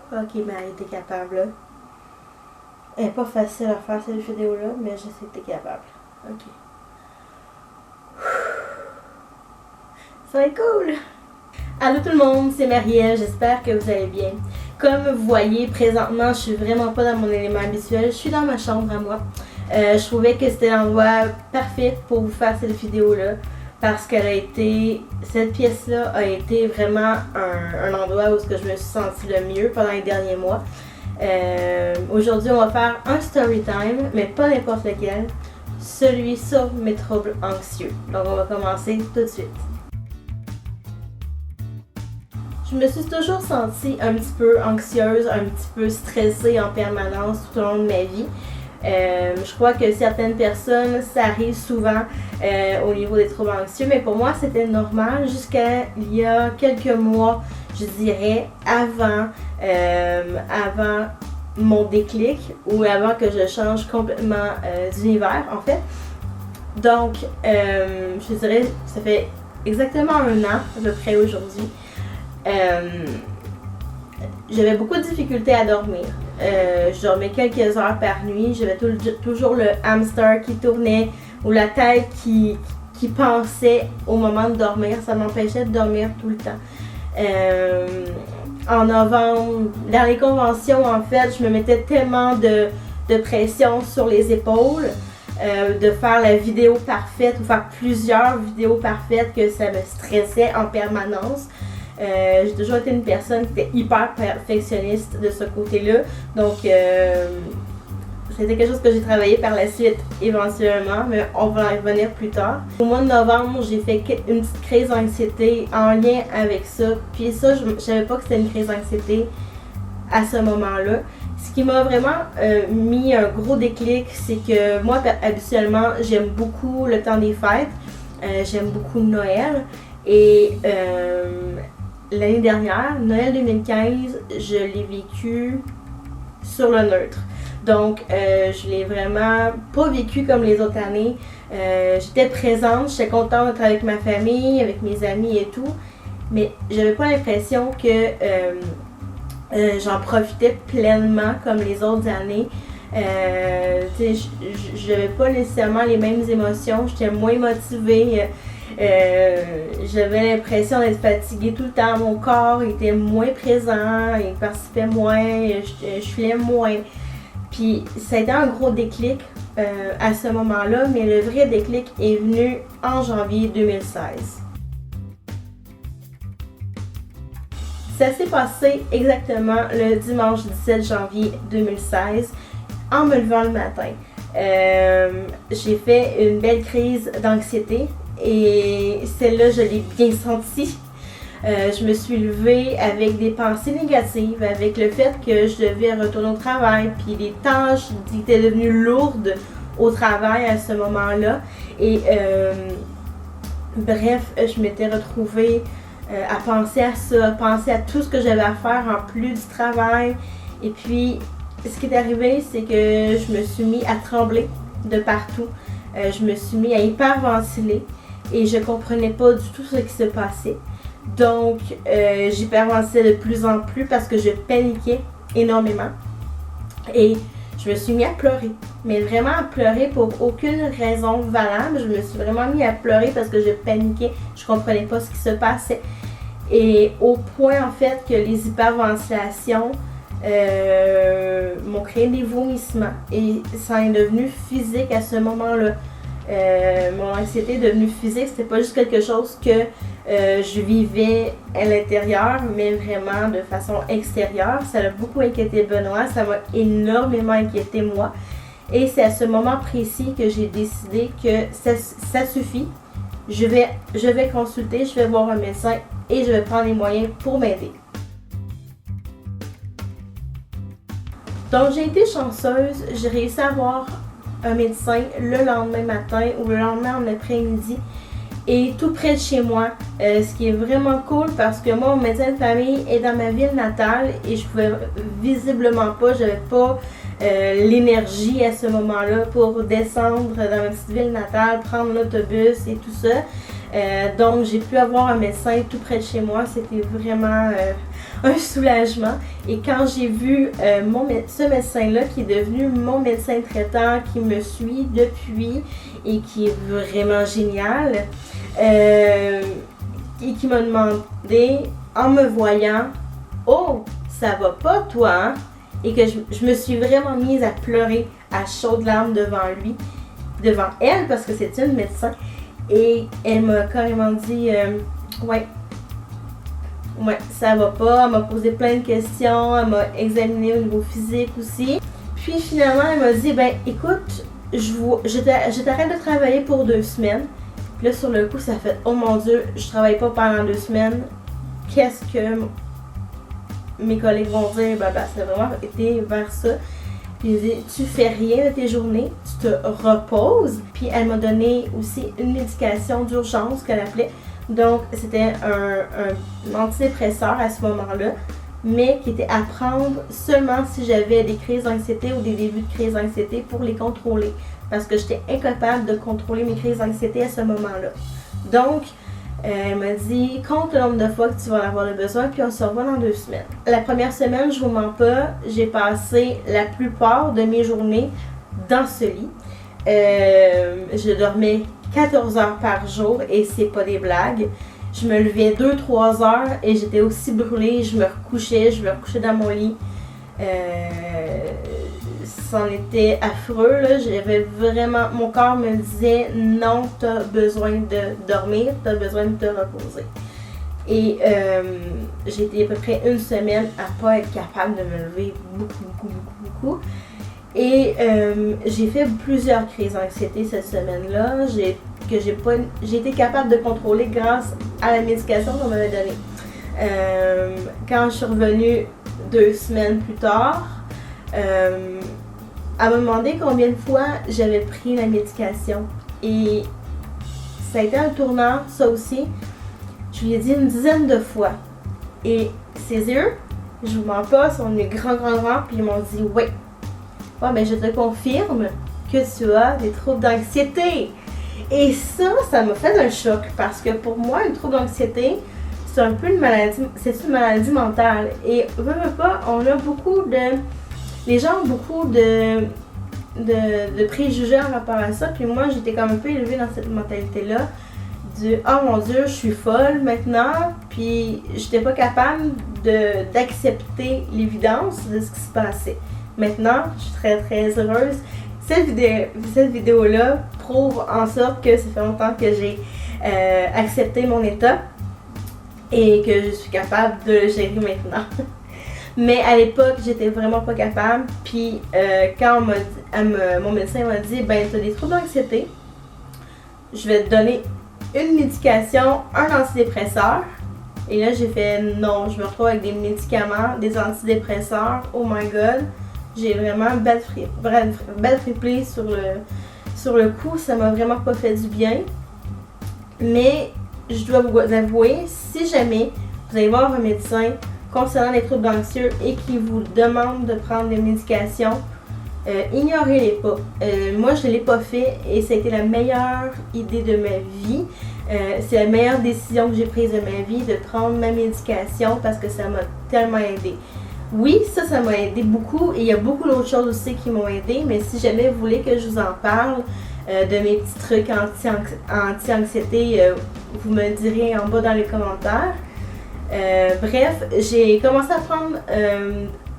Ok, mais elle était capable, là. Elle n'est pas facile à faire cette vidéo-là, mais je sais que t'es capable. Ok. Ça va être cool! Allô tout le monde, c'est Marielle, j'espère que vous allez bien. Comme vous voyez, présentement, je suis vraiment pas dans mon élément habituel, je suis dans ma chambre à moi. Je trouvais que c'était l'endroit parfait pour vous faire cette vidéo-là, parce qu'elle a été, cette pièce-là a été vraiment un endroit où je me suis sentie le mieux pendant les derniers mois. Aujourd'hui, on va faire un story time, mais pas n'importe lequel, celui sur mes troubles anxieux. Donc on va commencer tout de suite. Je me suis toujours sentie un petit peu anxieuse, un petit peu stressée en permanence tout au long de ma vie. Je crois que certaines personnes, ça arrive souvent au niveau des troubles anxieux, mais pour moi c'était normal jusqu'à il y a quelques mois, je dirais, avant mon déclic ou avant que je change complètement d'univers en fait. Donc, je dirais, ça fait exactement un an à peu près aujourd'hui. J'avais beaucoup de difficultés à dormir. Je dormais quelques heures par nuit. J'avais toujours le hamster qui tournait ou la tête qui pensait au moment de dormir. Ça m'empêchait de dormir tout le temps. En novembre, dans les conventions, en fait, je me mettais tellement de pression sur les épaules de faire la vidéo parfaite ou faire plusieurs vidéos parfaites que ça me stressait en permanence. J'ai toujours été une personne qui était hyper perfectionniste de ce côté-là. Donc, c'était quelque chose que j'ai travaillé par la suite éventuellement, mais on va y revenir plus tard. Au mois de novembre, j'ai fait une petite crise d'anxiété en lien avec ça. Puis ça, je ne savais pas que c'était une crise d'anxiété à ce moment-là. Ce qui m'a vraiment mis un gros déclic, c'est que moi, habituellement, j'aime beaucoup le temps des fêtes. J'aime beaucoup Noël. Et l'année dernière, Noël 2015, je l'ai vécu sur le neutre. Donc, je l'ai vraiment pas vécu comme les autres années. J'étais présente, j'étais contente d'être avec ma famille, avec mes amis et tout. Mais j'avais pas l'impression que j'en profitais pleinement comme les autres années. J'avais pas nécessairement les mêmes émotions, j'étais moins motivée. J'avais l'impression d'être fatiguée tout le temps. Mon corps était moins présent, il participait moins, je filais moins. Puis ça a été un gros déclic à ce moment-là, mais le vrai déclic est venu en janvier 2016. Ça s'est passé exactement le dimanche 17 janvier 2016, en me levant le matin. J'ai fait une belle crise d'anxiété. Et celle-là, je l'ai bien sentie. Je me suis levée avec des pensées négatives, avec le fait que je devais retourner au travail, puis les tâches étaient devenues lourdes au travail à ce moment-là. Et bref, je m'étais retrouvée à penser à ça, à penser à tout ce que j'avais à faire en plus du travail. Et puis, ce qui est arrivé, c'est que je me suis mis à trembler de partout. Je me suis mis à hyperventiler. Et je comprenais pas du tout ce qui se passait. Donc, j'hyperventilais de plus en plus parce que je paniquais énormément. Et je me suis mis à pleurer. Mais vraiment à pleurer pour aucune raison valable. Je me suis vraiment mis à pleurer parce que je paniquais. Je comprenais pas ce qui se passait. Et au point, en fait, que les hyperventilations m'ont créé des vomissements. Et ça est devenu physique à ce moment-là. Mon anxiété est devenue physique, c'était pas juste quelque chose que je vivais à l'intérieur, mais vraiment de façon extérieure. Ça a beaucoup inquiété Benoît, ça m'a énormément inquiété moi. Et c'est à ce moment précis que j'ai décidé que ça suffit. Je vais consulter, je vais voir un médecin et je vais prendre les moyens pour m'aider. Donc j'ai été chanceuse, j'ai réussi à voir un médecin le lendemain matin ou le lendemain en après-midi et tout près de chez moi, ce qui est vraiment cool parce que moi, mon médecin de famille est dans ma ville natale et je pouvais visiblement pas, j'avais pas l'énergie à ce moment-là pour descendre dans ma petite ville natale, prendre l'autobus et tout ça. Donc j'ai pu avoir un médecin tout près de chez moi, c'était vraiment un soulagement. Et quand j'ai vu ce médecin-là, qui est devenu mon médecin traitant, qui me suit depuis et qui est vraiment génial, et qui m'a demandé, en me voyant, oh, ça va pas toi, hein? Et que je me suis vraiment mise à pleurer à chaudes larmes devant lui, devant elle, parce que c'est une médecin. Et elle m'a carrément dit, ouais, ça va pas. Elle m'a posé plein de questions, elle m'a examiné au niveau physique aussi. Puis finalement, elle m'a dit, ben écoute, je t'arrête de travailler pour 2 semaines. Puis là, sur le coup, ça fait, oh mon Dieu, je travaille pas pendant 2 semaines. Qu'est-ce que mes collègues vont dire? Blabla. Ça a vraiment été vers ça. Puis elle dit, tu fais rien de tes journées, tu te reposes. Puis elle m'a donné aussi une médication d'urgence qu'elle appelait. Donc c'était un antidépresseur à ce moment-là, mais qui était à prendre seulement si j'avais des crises d'anxiété ou des débuts de crises d'anxiété pour les contrôler. Parce que j'étais incapable de contrôler mes crises d'anxiété à ce moment-là. Donc, elle m'a dit, compte le nombre de fois que tu vas en avoir besoin, puis on se revoit dans 2 semaines. La première semaine, je vous mens pas, j'ai passé la plupart de mes journées dans ce lit. Je dormais 14 heures par jour et c'est pas des blagues. Je me levais 2-3 heures et j'étais aussi brûlée, je me recouchais dans mon lit. C'en était affreux, là. J'avais vraiment, mon corps me disait non, t'as besoin de dormir, t'as besoin de te reposer. Et j'ai été à peu près 1 semaine à pas être capable de me lever beaucoup. Et j'ai fait plusieurs crises d'anxiété cette semaine-là, j'ai été capable de contrôler grâce à la médication qu'on m'avait donnée. Quand je suis revenue 2 semaines plus tard, elle m'a demandé combien de fois j'avais pris la médication. Et ça a été un tournant, ça aussi. Je lui ai dit 10aine de fois. Et ses yeux, je vous mens pas, sont venus grands, puis ils m'ont dit oui. Ouais, mais je te confirme que tu as des troubles d'anxiété. Et ça m'a fait un choc parce que pour moi, un trouble d'anxiété, c'est un peu une maladie mentale. Et veux pas, on a beaucoup de... Les gens ont beaucoup de préjugés en rapport à ça. Puis moi, j'étais comme un peu élevée dans cette mentalité-là. Oh mon Dieu, je suis folle maintenant. Puis j'étais pas capable d'accepter l'évidence de ce qui se passait. Maintenant, je suis très très heureuse. Cette vidéo-là prouve en sorte que ça fait longtemps que j'ai accepté mon état et que je suis capable de le gérer maintenant. Mais à l'époque, j'étais vraiment pas capable. Puis quand mon médecin m'a dit, ben t'as des troubles d'anxiété, je vais te donner une médication, un antidépresseur. Et là, j'ai fait non, je me retrouve avec des médicaments, des antidépresseurs. Oh my god, j'ai vraiment bad triplé sur le coup. Ça m'a vraiment pas fait du bien. Mais je dois vous avouer, si jamais vous allez voir un médecin concernant les troubles anxieux et qui vous demande de prendre des médications, ignorez-les pas. Moi, je ne l'ai pas fait et ça a été la meilleure idée de ma vie. C'est la meilleure décision que j'ai prise de ma vie, de prendre ma médication parce que ça m'a tellement aidé. Oui, ça m'a aidé beaucoup et il y a beaucoup d'autres choses aussi qui m'ont aidé, mais si jamais vous voulez que je vous en parle de mes petits trucs anti-anxiété, vous me direz en bas dans les commentaires. Bref, j'ai commencé à prendre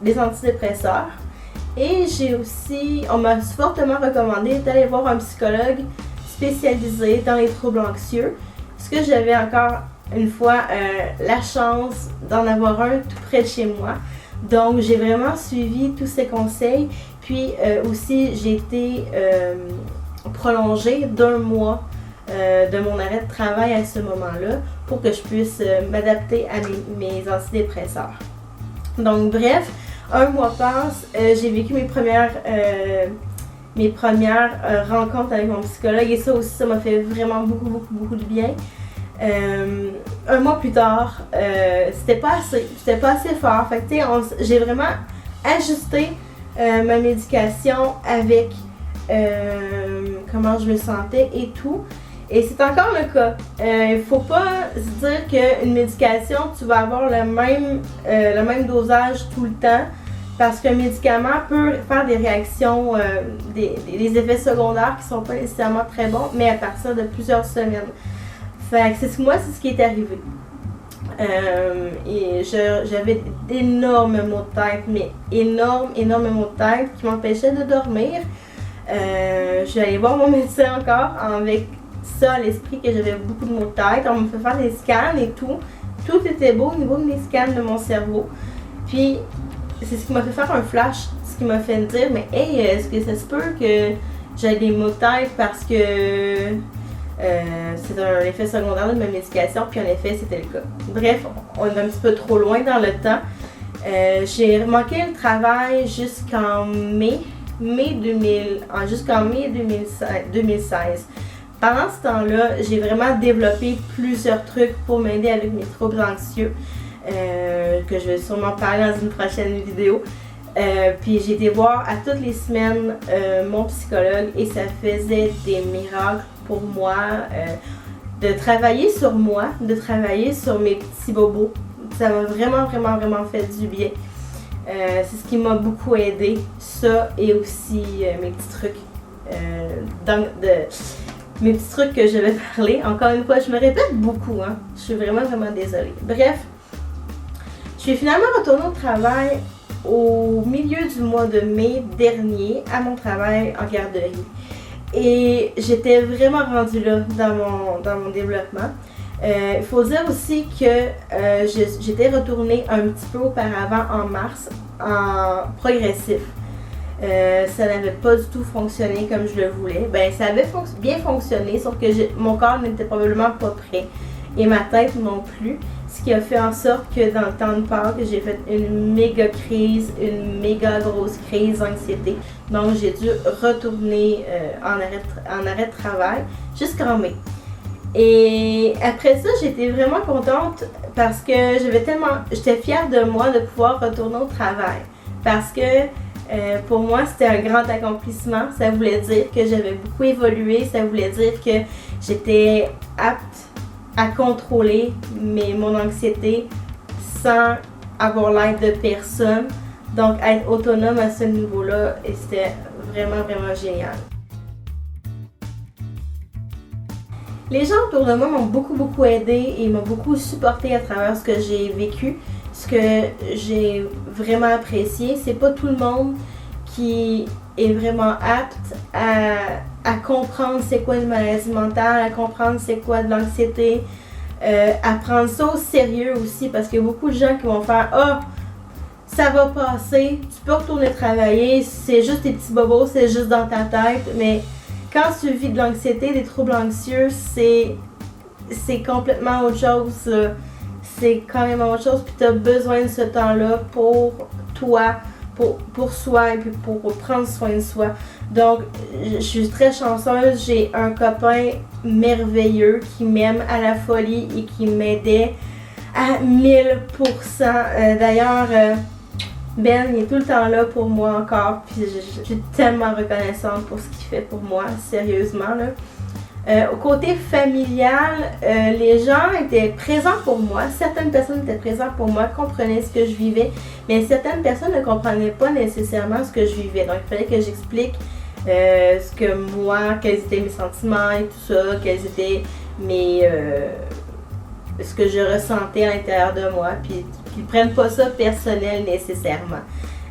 des antidépresseurs et on m'a fortement recommandé d'aller voir un psychologue spécialisé dans les troubles anxieux, parce que j'avais encore une fois la chance d'en avoir un tout près de chez moi. Donc j'ai vraiment suivi tous ces conseils, puis aussi j'ai été prolongée d'1 mois de mon arrêt de travail à ce moment-là pour que je puisse m'adapter à mes antidépresseurs. Donc bref, 1 mois passe, j'ai vécu mes premières rencontres avec mon psychologue et ça aussi, ça m'a fait vraiment beaucoup de bien. 1 mois plus tard, c'était pas assez fort. Fait que j'ai vraiment ajusté ma médication avec comment je me sentais et tout. Et c'est encore le cas. Il ne faut pas se dire qu'une médication, tu vas avoir le même dosage tout le temps. Parce qu'un médicament peut faire des réactions, des effets secondaires qui ne sont pas nécessairement très bons, mais à partir de plusieurs semaines. Fait que c'est ce qui est arrivé. Et j'avais d'énormes maux de tête, mais énormes maux de tête qui m'empêchaient de dormir. Je suis allée voir mon médecin encore avec ça à l'esprit que j'avais beaucoup de maux de tête. On me fait faire des scans et tout. Tout était beau au niveau des scans de mon cerveau. Puis, c'est ce qui m'a fait faire un flash, ce qui m'a fait me dire, mais hey, est-ce que ça se peut que j'ai des maux de tête parce que c'est un effet secondaire de ma médication, puis en effet, c'était le cas. Bref, on est un petit peu trop loin dans le temps. J'ai manqué le travail jusqu'en mai 2016. Pendant ce temps-là, j'ai vraiment développé plusieurs trucs pour m'aider avec mes troubles anxieux. Que je vais sûrement parler dans une prochaine vidéo. Puis j'ai été voir à toutes les semaines mon psychologue et ça faisait des miracles pour moi de travailler sur moi, de travailler sur mes petits bobos. Ça m'a vraiment fait du bien. C'est ce qui m'a beaucoup aidé, ça et aussi mes petits trucs. Mes petits trucs que je vais parler. Encore une fois, je me répète beaucoup, hein. Je suis vraiment désolée. Bref. Je suis finalement retournée au travail au milieu du mois de mai dernier à mon travail en garderie. Et j'étais vraiment rendue là dans mon développement. Il faut dire aussi que j'étais retournée un petit peu auparavant en mars en progressif. Ça n'avait pas du tout fonctionné comme je le voulais. Ben, ça avait bien fonctionné, sauf que mon corps n'était probablement pas prêt. Et ma tête non plus. Ce qui a fait en sorte que dans le temps de Pâques, j'ai fait une méga grosse crise d'anxiété. Donc j'ai dû retourner en arrêt de travail jusqu'en mai. Et après ça, j'étais vraiment contente parce que j'étais fière de moi de pouvoir retourner au travail. Parce que pour moi, c'était un grand accomplissement. Ça voulait dire que j'avais beaucoup évolué. Ça voulait dire que j'étais apte à contrôler mon anxiété sans avoir l'aide de personne. Donc, être autonome à ce niveau-là, et c'était vraiment génial. Les gens autour de moi m'ont beaucoup aidé et m'ont beaucoup supporté à travers ce que j'ai vécu. Ce que j'ai vraiment apprécié, c'est pas tout le monde qui est vraiment apte à comprendre c'est quoi une maladie mentale, à comprendre c'est quoi de l'anxiété, à prendre ça au sérieux aussi, parce qu'il y a beaucoup de gens qui vont faire « Ah, ça va passer, tu peux retourner travailler, c'est juste tes petits bobos, c'est juste dans ta tête. » Mais quand tu vis de l'anxiété, des troubles anxieux, c'est complètement autre chose. C'est quand même autre chose, puis tu as besoin de ce temps-là pour toi, pour soi et puis pour prendre soin de soi. Donc, je suis très chanceuse. J'ai un copain merveilleux qui m'aime à la folie et qui m'aidait à 1000%. D'ailleurs, Ben, il est tout le temps là pour moi encore. Puis, je suis tellement reconnaissante pour ce qu'il fait pour moi, sérieusement, là. Au côté familial, les gens étaient présents pour moi. Certaines personnes étaient présentes pour moi, comprenaient ce que je vivais, mais certaines personnes ne comprenaient pas nécessairement ce que je vivais. Donc, il fallait que j'explique ce que moi, quels étaient mes sentiments et tout ça, quels étaient ce que je ressentais à l'intérieur de moi, puis qu'ils ne prennent pas ça personnel nécessairement.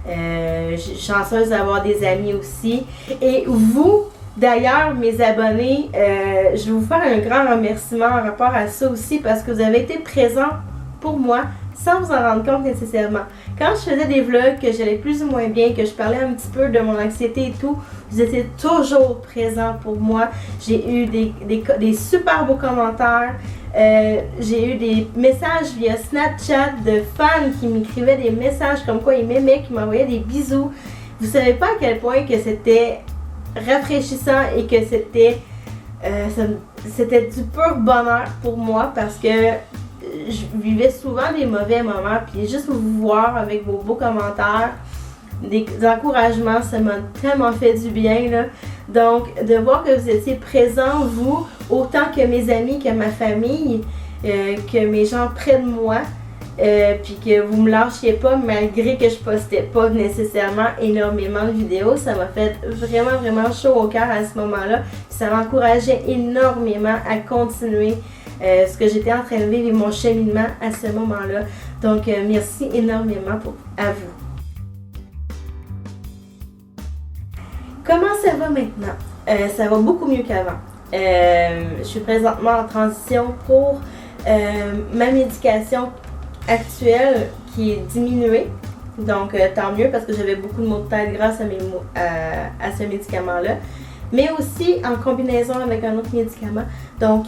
Je suis chanceuse d'avoir des amis aussi. Et vous, d'ailleurs, mes abonnés, je vais vous faire un grand remerciement en rapport à ça aussi parce que vous avez été présents pour moi sans vous en rendre compte nécessairement. Quand je faisais des vlogs, que j'allais plus ou moins bien, que je parlais un petit peu de mon anxiété et tout, vous étiez toujours présents pour moi. J'ai eu des super beaux commentaires. J'ai eu des messages via Snapchat de fans qui m'écrivaient des messages comme quoi ils m'aimaient, qui m'envoyaient des bisous. Vous savez pas à quel point que c'était rafraîchissant et que c'était du pur bonheur pour moi parce que je vivais souvent des mauvais moments, puis juste vous voir avec vos beaux commentaires, des encouragements, ça m'a tellement fait du bien, là. Donc, de voir que vous étiez présents, vous, autant que mes amis, que ma famille, que mes gens près de moi, puis que vous me lâchiez pas malgré que je postais pas nécessairement énormément de vidéos, ça m'a fait vraiment chaud au cœur à ce moment-là. Puis ça m'encourageait énormément à continuer ce que j'étais en train de vivre et mon cheminement à ce moment-là. Donc merci énormément à vous. Comment ça va maintenant? Ça va beaucoup mieux qu'avant. Je suis présentement en transition pour ma médication actuelle qui est diminuée. Donc tant mieux parce que j'avais beaucoup de maux de tête grâce à ce médicament-là. Mais aussi en combinaison avec un autre médicament. Donc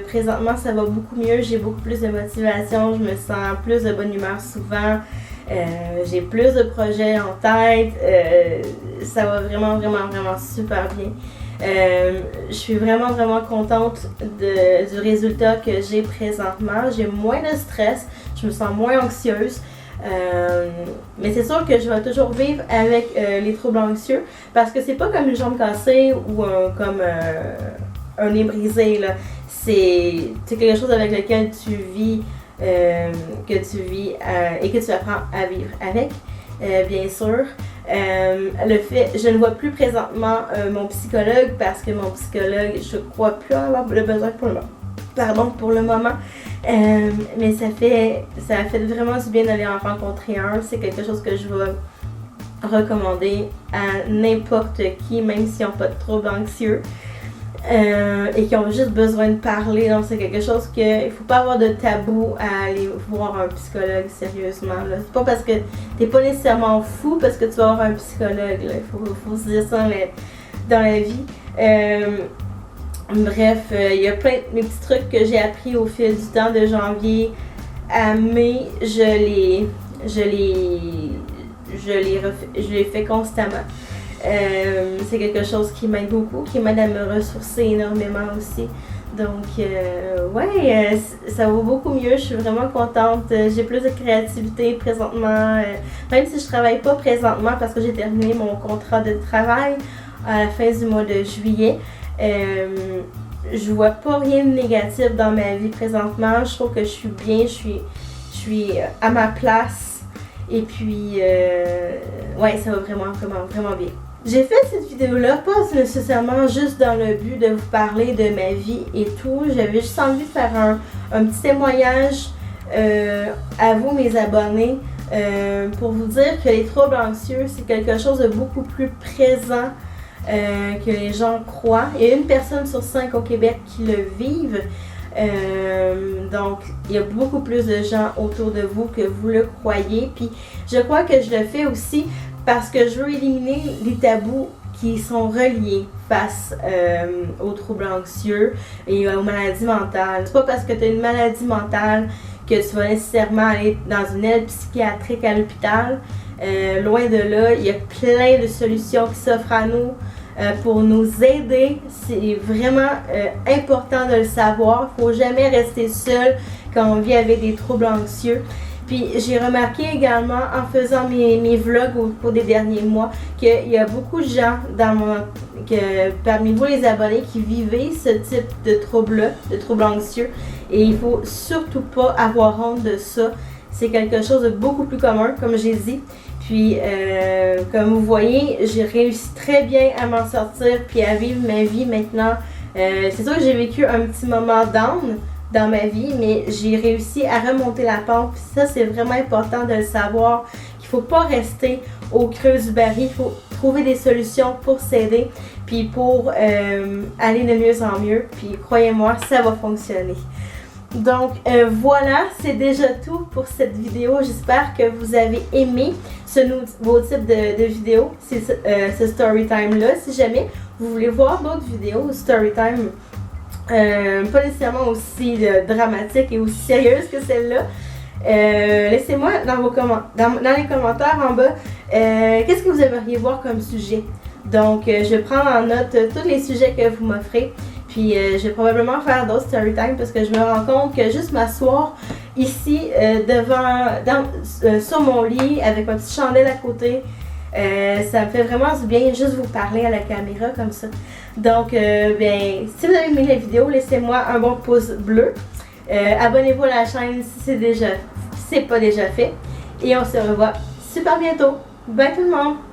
présentement ça va beaucoup mieux, j'ai beaucoup plus de motivation, je me sens plus de bonne humeur souvent. J'ai plus de projets en tête, ça va vraiment super bien. Je suis vraiment contente du résultat que j'ai présentement. J'ai moins de stress, je me sens moins anxieuse. Mais c'est sûr que je vais toujours vivre avec les troubles anxieux parce que c'est pas comme une jambe cassée ou comme un nez brisé, là. C'est quelque chose avec lequel tu vis, et que tu apprends à vivre avec, bien sûr. Je ne vois plus présentement mon psychologue parce que mon psychologue, je crois plus avoir le besoin pour le moment. Mais ça a fait vraiment du bien d'aller en rencontrer un. C'est quelque chose que je vais recommander à n'importe qui, même s'ils n'ont pas de troubles anxieux. Et qui ont juste besoin de parler. Donc c'est quelque chose qu'il ne faut pas avoir de tabou à aller voir un psychologue sérieusement. C'est pas parce que t'es pas nécessairement fou parce que tu vas voir un psychologue. Il faut se dire ça dans la vie. Bref, il y a plein de petits trucs que j'ai appris au fil du temps de janvier à mai. Je les fais constamment. C'est quelque chose qui m'aide beaucoup, qui m'aide à me ressourcer énormément aussi. Donc, ça va beaucoup mieux. Je suis vraiment contente. J'ai plus de créativité présentement. Même si je travaille pas présentement parce que j'ai terminé mon contrat de travail à la fin du mois de juillet. Je vois pas rien de négatif dans ma vie présentement. Je trouve que je suis bien, je suis à ma place. Et puis, ça va vraiment bien. J'ai fait cette vidéo-là pas nécessairement juste dans le but de vous parler de ma vie et tout. J'avais juste envie de faire un petit témoignage à vous, mes abonnés, pour vous dire que les troubles anxieux, c'est quelque chose de beaucoup plus présent que les gens croient. Il y a 1 personne sur 5 au Québec qui le vivent. Donc, il y a beaucoup plus de gens autour de vous que vous le croyez. Puis, je crois que je le fais aussi parce que je veux éliminer les tabous qui sont reliés face aux troubles anxieux et aux maladies mentales. C'est pas parce que tu as une maladie mentale que tu vas nécessairement aller dans une aide psychiatrique à l'hôpital. Loin de là, il y a plein de solutions qui s'offrent à nous pour nous aider. C'est vraiment important de le savoir. Il ne faut jamais rester seul quand on vit avec des troubles anxieux. Puis j'ai remarqué également en faisant mes vlogs au cours des derniers mois qu'il y a beaucoup de gens parmi vous les abonnés qui vivaient ce type de troubles-là, de troubles anxieux. Et il ne faut surtout pas avoir honte de ça. C'est quelque chose de beaucoup plus commun, comme j'ai dit. Puis, comme vous voyez, j'ai réussi très bien à m'en sortir puis à vivre ma vie maintenant. C'est sûr que j'ai vécu un petit moment down dans ma vie, mais j'ai réussi à remonter la pente. Puis ça, c'est vraiment important de le savoir, qu'il ne faut pas rester au creux du baril. Il faut trouver des solutions pour s'aider, puis pour aller de mieux en mieux. Puis croyez-moi, ça va fonctionner. Donc voilà, c'est déjà tout pour cette vidéo. J'espère que vous avez aimé ce nouveau type de vidéo, ce story time là. Si jamais vous voulez voir d'autres vidéos story time, pas nécessairement aussi dramatiques et aussi sérieuses que celle-là, laissez-moi dans les commentaires en bas qu'est-ce que vous aimeriez voir comme sujet. Donc je vais prendre en note tous les sujets que vous m'offrez. Puis je vais probablement faire d'autres story time parce que je me rends compte que juste m'asseoir ici sur mon lit avec ma petite chandelle à côté, Ça me fait vraiment du bien juste vous parler à la caméra comme ça. Donc, ben, si vous avez aimé la vidéo, laissez-moi un bon pouce bleu. Abonnez-vous à la chaîne si c'est pas déjà fait. Et on se revoit super bientôt. Bye tout le monde!